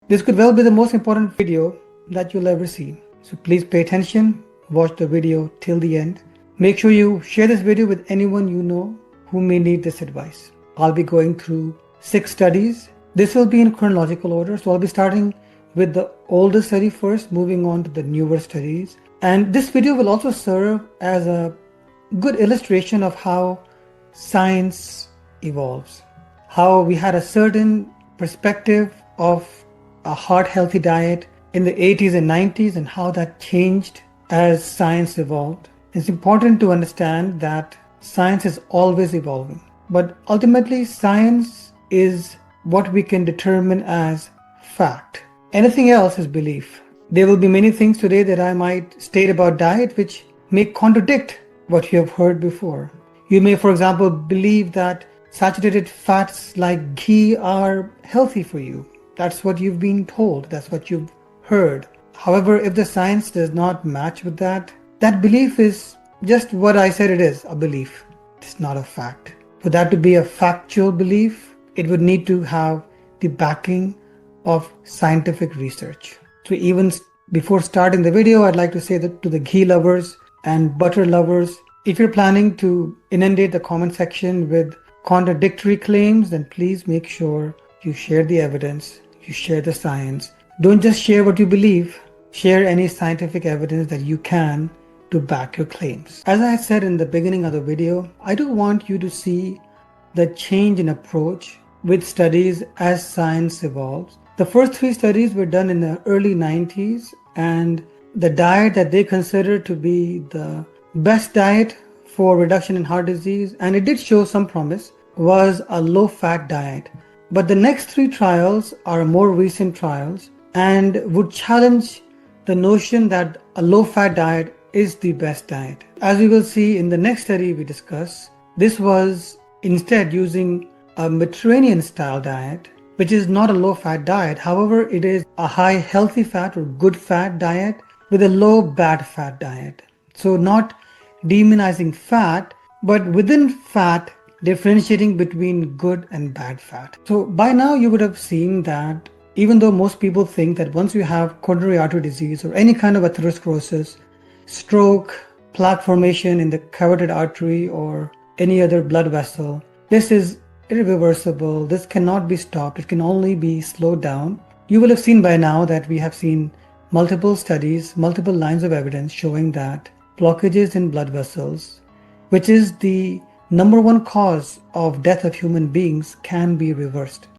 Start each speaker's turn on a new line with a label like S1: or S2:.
S1: This could well be the most important video that you'll ever see. So please pay attention, watch the video till the end. Make sure you share this video with anyone you know who may need this advice. I'll be going through 6 studies. This will be in chronological order. So I'll be starting with the older study first, moving on to the newer studies. And this video will also serve as a good illustration of how science evolves. How we had a certain perspective of a heart-healthy diet in the 80s and 90s and how that changed as science evolved. It's important to understand that science is always evolving. But ultimately, science is what we can determine as fact. Anything else is belief. There will be many things today that I might state about diet which may contradict what you have heard before. You may, for example, believe that saturated fats like ghee are healthy for you. That's what you've been told. That's what you've heard. However, if the science does not match with that, that belief is just what I said it is, a belief. It's not a fact. For that to be a factual belief, it would need to have the backing of scientific research. So even before starting the video, I'd like to say that to the ghee lovers and butter lovers, if you're planning to inundate the comment section with contradictory claims, then please make sure you share the evidence, you share the science. Don't just share what you believe, share any scientific evidence that you can to back your claims. As I said in the beginning of the video, I do want you to see the change in approach with studies as science evolves. The first 3 studies were done in the early 90s, and the diet that they considered to be the best diet for reduction in heart disease, and it did show some promise, was a low-fat diet. But the next 3 trials are more recent trials and would challenge the notion that a low-fat diet is the best diet. As we will see in the next study we discuss, this was instead using a Mediterranean-style diet, which is not a low-fat diet. However, it is a high healthy fat or good fat diet with a low bad fat diet. So not demonizing fat, but within fat, differentiating between good and bad fat. So by now you would have seen that even though most people think that once you have coronary artery disease or any kind of atherosclerosis, stroke, plaque formation in the carotid artery or any other blood vessel, this is irreversible. This cannot be stopped. It can only be slowed down. You will have seen by now that we have seen multiple studies, multiple lines of evidence showing that blockages in blood vessels, which is the number 1 cause of death of human beings, can be reversed.